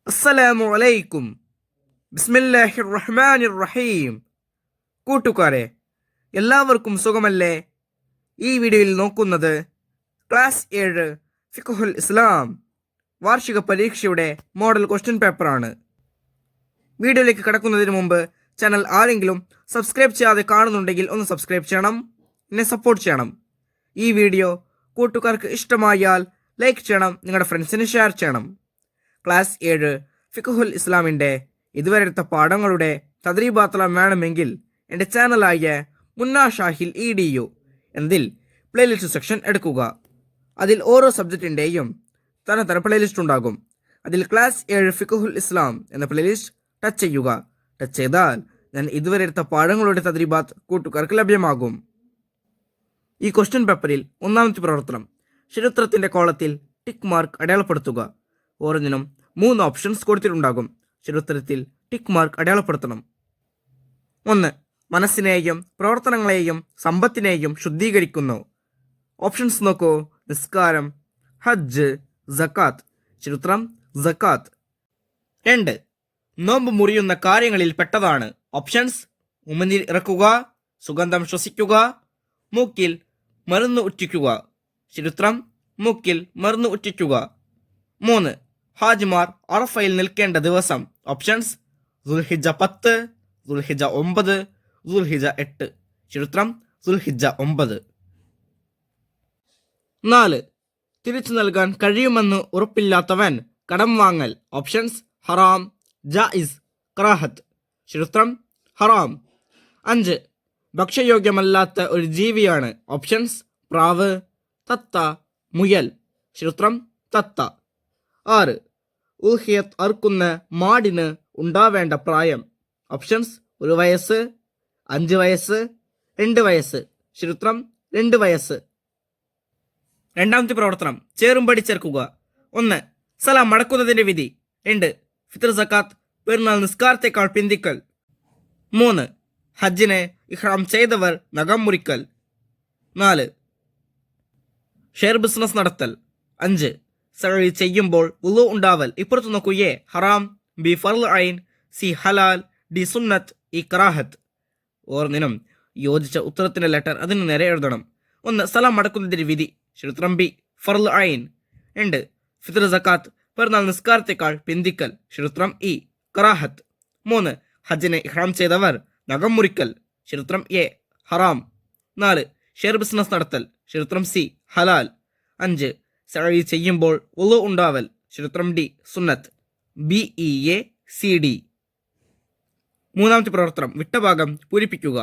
അസ്സലാമു അലൈക്കും. ബിസ്മില്ലാഹിർ റഹ്മാനിർ റഹീം. കൂട്ടുകാരെ, എല്ലാവർക്കും സുഖമല്ലേ? ഈ വീഡിയോയിൽ നോക്കുന്നത് ക്ലാസ് 7 ഫിഖ്ഹുൽ ഇസ്ലാം വാർഷിക പരീക്ഷയുടെ മോഡൽ ക്വസ്റ്റ്യൻ പേപ്പറാണ്. വീഡിയോയിലേക്ക് കടക്കുന്നതിന് മുമ്പ് ചാനൽ ആരെങ്കിലും സബ്സ്ക്രൈബ് ചെയ്യാതെ കാണുന്നുണ്ടെങ്കിൽ ഒന്ന് സബ്സ്ക്രൈബ് ചെയ്യണം, എന്നെ സപ്പോർട്ട് ചെയ്യണം. ഈ വീഡിയോ കൂട്ടുകാർക്ക് ഇഷ്ടമായാൽ ലൈക്ക് ചെയ്യണം, നിങ്ങളുടെ ഫ്രണ്ട്സിന് ഷെയർ ചെയ്യണം. ക്ലാസ് 7 ഫിഖ്ഹുൽ ഇസ്ലാമിൻ്റെ ഇതുവരെ എടുത്ത പാഠങ്ങളുടെ തദ്രീബാത്തെല്ലാം വേണമെങ്കിൽ എൻ്റെ ചാനലായ മുന്നാ ഷാഹിൽ EDU എന്നതിൽ പ്ലേലിസ്റ്റ് സെക്ഷൻ എടുക്കുക. അതിൽ ഓരോ സബ്ജക്റ്റിൻ്റെയും തനതര പ്ലേലിസ്റ്റ് ഉണ്ടാകും. അതിൽ ക്ലാസ് 7 ഫിഖ്ഹുൽ ഇസ്ലാം എന്ന പ്ലേലിസ്റ്റ് ടച്ച് ചെയ്യുക. ടച്ച് ചെയ്താൽ ഞാൻ ഇതുവരെ എടുത്ത പാഠങ്ങളുടെ തദ്രീബാത്ത് കൂട്ടുകാർക്ക് ലഭ്യമാകും. ഈ ക്വസ്റ്റ്യൻ പേപ്പറിൽ ഒന്നാമത്തെ പ്രവർത്തനം, ശരിയുത്തരത്തിൻ്റെ കോളത്തിൽ ടിക്ക് മാർക്ക് അടയാളപ്പെടുത്തുക. ഓരോന്നിനും 3 ഓപ്ഷൻസ് കൊടുത്തിട്ടുണ്ടാകും. ശരിയുത്തരത്തിൽ ടിക്ക് മാർക്ക് അടയാളപ്പെടുത്തണം. 1. മനസ്സിനെയും പ്രവർത്തനങ്ങളെയും സമ്പത്തിനെയും ശുദ്ധീകരിക്കുന്നു. ഓപ്ഷൻസ് നോക്കൂ. നിസ്കാരം, ഹജ്ജ്, സക്കാത്ത്. ശരിയുത്തരം സക്കാത്ത്. 2. നോമ്പ് മുറിയുന്ന കാര്യങ്ങളിൽ പെട്ടതാണ്. ഓപ്ഷൻസ്: ഉമിനീർ ഇറക്കുക, സുഗന്ധം ശ്വസിക്കുക, മൂക്കിൽ മരുന്ന് ഉറ്റിക്കുക. ശരിയുത്തരം മൂക്കിൽ മരുന്ന് ഉറ്റിക്കുക. 3. ഹാജിമാർ അറഫയിൽ നിൽക്കേണ്ട ദിവസം. ഓപ്ഷൻസ്: ദുൽഹിജ്ജ 10, ദുൽഹിജ്ജ 9, ദുൽഹിജ്ജ 8. ശരിയുത്തരം ദുൽഹിജ്ജ 9. 4. തിരിച്ചു നൽകാൻ കഴിയുമെന്ന് ഉറപ്പില്ലാത്തവൻ കടം വാങ്ങൽ. ഓപ്ഷൻസ്: ഹറാം, ജായിസ്, കറാഹത്ത്. ശരിയുത്തരം ഹറാം. 5. ഭക്ഷ്യയോഗ്യമല്ലാത്ത ഒരു ജീവിയാണ്. ഓപ്ഷൻസ്: പ്രാവ്, തത്ത, മുയൽ. ശരിയുത്തരം തത്ത. 6. ഉൽഹിയത്ത് അറുക്കുന്ന മാടിന് ഉണ്ടാവേണ്ട പ്രായം. ഓപ്ഷൻസ്: 1 വയസ്സ്, 5 വയസ്സ്, 2 വയസ്സ്. ശരിയുത്തരം 2 വയസ്സ്. രണ്ടാമത്തെ പ്രവർത്തനം, ചേറുംപടി ചേർക്കുക. 1. സലാം മടക്കുന്നതിൻ്റെ വിധി. 2. ഫിത്ർ സക്കാത്ത് പെരുന്നാൾ നിസ്കാരത്തേക്കാൾ പിന്തിക്കൽ. 3. ഹജ്ജിന് ഇഹ്റാം ചെയ്തവർ നഖം മുറിക്കൽ. 4. Share business നടത്തൽ. 5. സഅയ് ചെയ്യുമ്പോൾ വുളു ഉണ്ടാവൽ. ഇപ്പുറത്ത് നോക്കൂ. എ ഹറാം, ബി ഫർള് ഐൻ, സി ഹലാൽ, ഡി സുന്നത്ത്, ഇ കറാഹത്ത്. ഓരോന്നിനും യോജിച്ച ഉത്തരത്തിൻ്റെ ലെറ്റർ അതിന് നേരെ എഴുതണം. 1. സലാം മടക്കുന്നതിൻ്റെ വിധി. ശരിയുത്തരം ബി ഫർള് ഐൻ. 2. ഫിത്ർ സക്കാത്ത് പെരുന്നാൾ നിസ്കാരത്തേക്കാൾ പിന്തിക്കൽ. ശരിയുത്തരം ഇ കറാഹത്ത്. 3. ഹജ്ജിന് ഇഹ്റാം ചെയ്തവർ നഖം മുറിക്കൽ. ശരിയുത്തരം എ ഹറാം. 4. ഷെയർ ബിസിനസ് നടത്തൽ. ശരിയുത്തരം സി ഹലാൽ. 5. സഅയ് ചെയ്യുമ്പോൾ വുളു ഉണ്ടാവൽ. ശരിയുത്തരം ഡി സുന്നത്ത്, BEACD. മൂന്നാമത്തെ പ്രവർത്തനം, വിട്ട ഭാഗം പൂരിപ്പിക്കുക.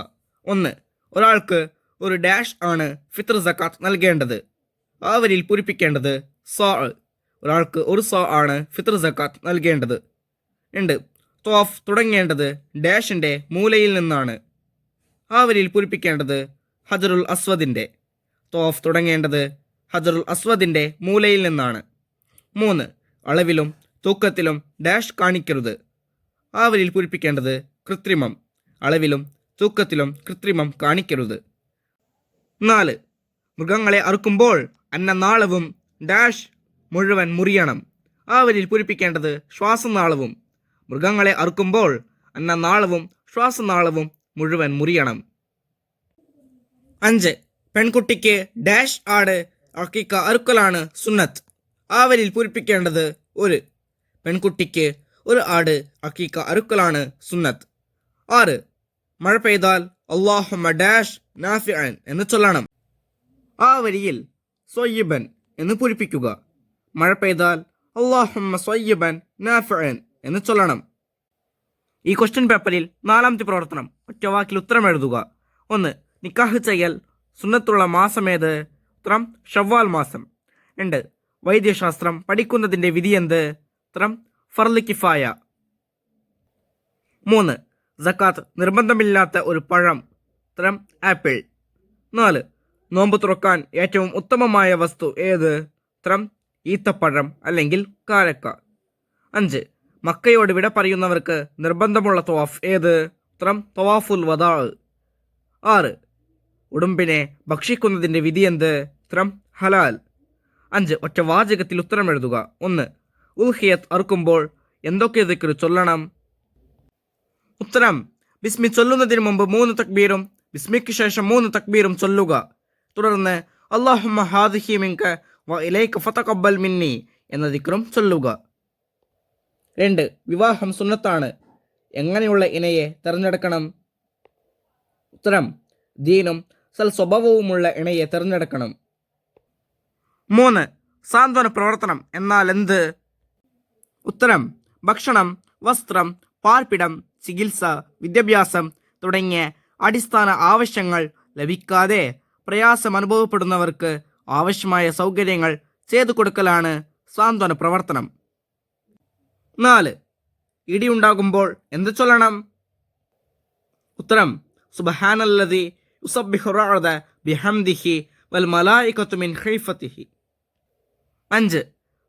1. ഒരാൾക്ക് ഒരു ഡാഷ് ആണ് ഫിത്ർ സക്കാത്ത് നൽകേണ്ടത്. ആ വരിയിൽ പൂരിപ്പിക്കേണ്ടത് സാ. ഒരാൾക്ക് 1 സാ ആണ് ഫിത്ർ സക്കാത്ത് നൽകേണ്ടത്. 2. ത്വാഫ് തുടങ്ങേണ്ടത് ഡാഷിൻ്റെ മൂലയിൽ നിന്നാണ്. ആ വരിയിൽ പൂരിപ്പിക്കേണ്ടത് ഹജറുൽ അസ്വദിൻ്റെ. ത്വാഫ് തുടങ്ങേണ്ടത് ഹജറുൽ അസ്വദിൻ്റെ മൂലയിൽ നിന്നാണ്. 3. അളവിലും തൂക്കത്തിലും ഡാഷ് കാണിക്കരുത്. ആ വരിയിൽ പൂരിപ്പിക്കേണ്ടത് കൃത്രിമം. അളവിലും തൂക്കത്തിലും കൃത്രിമം കാണിക്കരുത്. 4. മൃഗങ്ങളെ അറുക്കുമ്പോൾ അന്നനാളവും ഡാഷ് മുഴുവൻ മുറിയണം. ആ വരിയിൽ പൂരിപ്പിക്കേണ്ടത് ശ്വാസനാളവും. മൃഗങ്ങളെ അറുക്കുമ്പോൾ അന്നനാളവും ശ്വാസനാളവും മുഴുവൻ മുറിയണം. 5. പെൺകുട്ടിക്ക് ഡാഷ് ആട് അഖീഖ അറുക്കലാണ് സുന്നത്ത്. ആ വരിയിൽ പൂരിപ്പിക്കേണ്ടത് 1. പെൺകുട്ടിക്ക് 1 ആട് അഖീഖ അറുക്കലാണ് സുന്നത്ത്. 6. മഴ പെയ്താൽ അല്ലാഹുമ്മ ഡാഷ് നാഫിഅൻ എന്ന് ചൊല്ലണം. ആ വരിയിൽ സ്വയ്യിബൻ എന്ന് പൂരിപ്പിക്കുക. മഴ പെയ്താൽ അല്ലാഹുമ്മ സ്വയ്യിബൻ നാഫിഅൻ എന്ന് ചൊല്ലണം. ഈ ക്വസ്റ്റ്യൻ പേപ്പറിൽ നാലാമത്തെ പ്രവർത്തനം, ഒറ്റവാക്കിൽ ഉത്തരം എഴുതുക. 1. നിക്കാഹ് ചെയ്യൽ സുന്നത്തുള്ള മാസമേത്? ഉത്തരം ഷവ്വാൽ മാസം. 2. വൈദ്യശാസ്ത്രം പഠിക്കുന്നതിൻ്റെ വിധിയെന്ത്? ഉത്തരം ഫർള് കിഫായ. 3. സക്കാത്ത് നിർബന്ധമില്ലാത്ത ഒരു പഴം. ഉത്തരം ആപ്പിൾ. 4. നോമ്പ് തുറക്കാൻ ഏറ്റവും ഉത്തമമായ വസ്തു ഏത്? ഉത്തരം ഈത്തപ്പഴം അല്ലെങ്കിൽ കാരക്ക. 5. മക്കയോട് വിട പറയുന്നവർക്ക് നിർബന്ധമുള്ള തവാഫ് ഏത്? ഉത്തരം തവാഫുൽ വദാ. 6. ഉടുമ്പിനെ ഭക്ഷിക്കുന്നതിൻ്റെ വിധിയെന്ത്? ഉത്തരം ഹലാൽ. 5. ഒറ്റ വാചകത്തിൽ ഉത്തരം എഴുതുക. 1. ഉൽഹിയത്ത് അറുക്കുമ്പോൾ എന്തൊക്കെ ദിക്ർ ചൊല്ലണം? ഉത്തരം: ബിസ്മി ചൊല്ലുന്നതിന് മുമ്പ് 3 തക്ബീറും ബിസ്മിക്ക് ശേഷം 3 തക്ബീറും ചൊല്ലുക. തുടർന്ന് അല്ലാഹുമ്മ ഹാദിഹി മിൻക വ ഇലൈക ഫതഖബ്ബൽ മിന്നി എന്ന ദിക്റും ചൊല്ലുക. 2. വിവാഹം സുന്നത്താണ്. എങ്ങനെയുള്ള ഇണയെ തിരഞ്ഞെടുക്കണം? ഉത്തരം: ദീനും സൽ സ്വഭാവവുമുള്ള ഇണയെ തിരഞ്ഞെടുക്കണം. 3. സാന്ത്വന പ്രവർത്തനം എന്നാൽ എന്ത്? ഉത്തരം: ഭക്ഷണം, വസ്ത്രം, പാർപ്പിടം, ചികിത്സ, വിദ്യാഭ്യാസം തുടങ്ങിയ അടിസ്ഥാന ആവശ്യങ്ങൾ ലഭിക്കാതെ പ്രയാസം അനുഭവപ്പെടുന്നവർക്ക് ആവശ്യമായ സൗകര്യങ്ങൾ ചെയ്തു കൊടുക്കലാണ് സാന്ത്വന പ്രവർത്തനം. 4. ഇടിയുണ്ടാകുമ്പോൾ എന്ത് ചൊല്ലണം? ഉത്തരം: സുബ്ഹാനല്ലദി യുസബ്ബിഹു റഅദ ബിഹംദിഹി വൽ മലായികതു മിൻ ഖൈഫതിഹി. 5.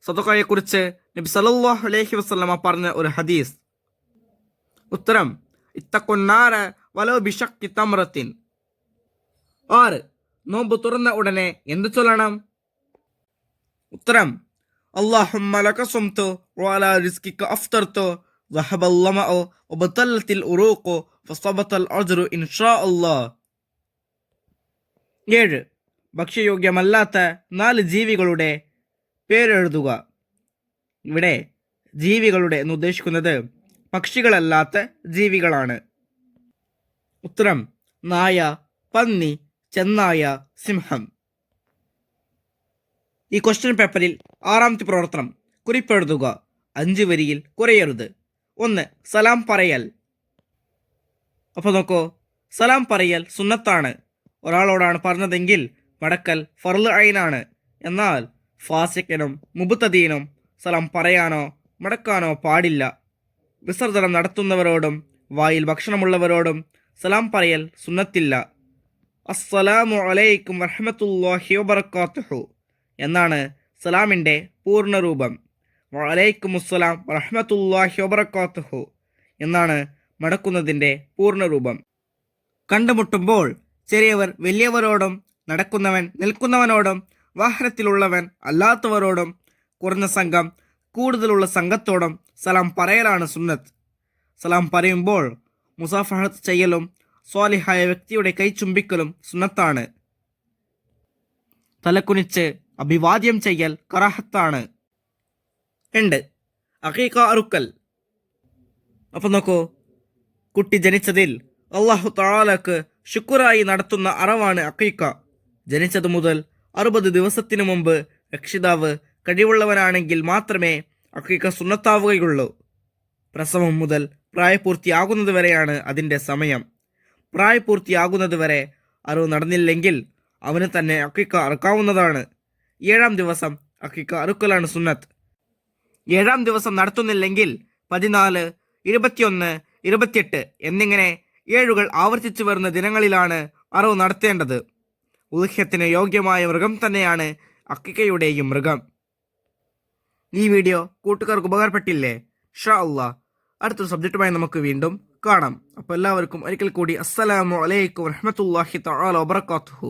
സദഖയെക്കുറിച്ച് നബി സല്ലല്ലാഹു അലൈഹി വസല്ലമ പറഞ്ഞ ഒരു ഹദീസ്. ഉത്തരം: ഇത്തഖുന്നാര വലൗ ബിശഖ്ഖി തംറത്തിൻ. 6. നോമ്പ് തുറന്ന ഉടനെ എന്ത് ചൊല്ലണം? ഉത്തരം: അല്ലാഹുമ്മ ലക സുംതു വഅലാ റിസ്കിക അഫ്തർതു ദഹബൽ ലമഉ വബതല്ലത്തിൽ ഉറൂഖു ഫസബതൽ അജ്റു ഇൻഷാ അല്ലാഹ്. 7. ഭക്ഷ്യയോഗ്യമല്ലാത്ത 4 ജീവികളുടെ പേരെഴുതുക. ഇവിടെ ജീവികളുടെ എന്ന് ഉദ്ദേശിക്കുന്നത് പക്ഷികളല്ലാത്ത ജീവികളാണ്. ഉത്തരം: നായ, പന്നി, ചെന്നായ, സിംഹം. ഈ ക്വസ്റ്റ്യൻ പേപ്പറിൽ 6ാമത്തെ പ്രവർത്തനം കുറിപ്പെഴുതുക. 5 വരിയിൽ കുറയരുത്. 1. സലാം പറയൽ. അപ്പോൾ നോക്കൂ, സലാം പറയൽ സുന്നത്താണ്. ഒരാളോടാണ് പറഞ്ഞതെങ്കിൽ മടക്കൽ ഫർള് ഐനാണ്. എന്നാൽ ഫാസിഖിനും മുബ്തദീനും സലാം പറയാനോ മടക്കാനോ പാടില്ല. വിസർജനം നടത്തുന്നവരോടും വായിൽ ഭക്ഷണമുള്ളവരോടും സലാം പറയൽ സുന്നത്തില്ല. അസ്സലാമു അലൈക്കും വറഹ്മത്തുള്ളാഹി വബറകാതുഹു എന്നാണ് സലാമിൻ്റെ പൂർണ്ണരൂപം. വഅലൈക്കുമുസ്സലാം വറഹ്മത്തുള്ളാഹി വബറകാതുഹു എന്നാണ് മടക്കുന്നതിൻ്റെ പൂർണ്ണരൂപം. കണ്ടുമുട്ടുമ്പോൾ ചെറിയവർ വലിയവരോടും നടക്കുന്നവൻ നിൽക്കുന്നവനോടും വാഹനത്തിലുള്ളവൻ അല്ലാത്തവരോടും കുറഞ്ഞ സംഘം കൂടുതലുള്ള സംഘത്തോടും സലാം പറയലാണ് സുന്നത്ത്. സലാം പറയുമ്പോൾ മുസാഫഹത്ത് ചെയ്യലും സ്വാലിഹായ വ്യക്തിയുടെ കൈ ചുംബിക്കലും സുന്നത്താണ്. തലക്കുനിച്ച് അഭിവാദ്യം ചെയ്യൽ കറാഹത്താണ്. 2. അഖീഖ അറുക്കൽ. അപ്പം നോക്കൂ, കുട്ടി ജനിച്ചതിൽ അല്ലാഹു തആലക്ക് ശുക്റായി നടത്തുന്ന അറവാണ് അഖീഖ. ജനിച്ചതു മുതൽ 60 ദിവസത്തിനു മുമ്പ് രക്ഷിതാവ് കഴിവുള്ളവനാണെങ്കിൽ മാത്രമേ അഖീഖ സുന്നത്താവുകയുള്ളൂ. പ്രസവം മുതൽ പ്രായപൂർത്തിയാകുന്നത് വരെയാണ് അതിൻ്റെ സമയം. പ്രായപൂർത്തിയാകുന്നത് വരെ അറിവ് നടന്നില്ലെങ്കിൽ അവന് തന്നെ അഖീഖ അറുക്കാവുന്നതാണ്. 7ാം ദിവസം അഖീഖ അറുക്കലാണ് സുന്നത്ത്. 7ാം ദിവസം നടത്തുന്നില്ലെങ്കിൽ 14, 21, 28 എന്നിങ്ങനെ 7 ആവർത്തിച്ചു വരുന്ന ദിനങ്ങളിലാണ് അറിവ് നടത്തേണ്ടത്. ഉദ്ഹിയത്തിന് യോഗ്യമായ മൃഗം തന്നെയാണ് അഖീഖയുടെയും മൃഗം. ഈ വീഡിയോ കൂട്ടുകാർക്ക് ഉപകാരപ്പെട്ടില്ലേ? ഇൻഷാ അല്ലാഹ് അടുത്തൊരു സബ്ജക്റ്റുമായി നമുക്ക് വീണ്ടും കാണാം. അപ്പോൾ എല്ലാവർക്കും ഒരിക്കൽ കൂടി അസ്സലാമു അലൈക്കും വറഹ്മത്തുള്ളാഹി തആല വബറകാതുഹു.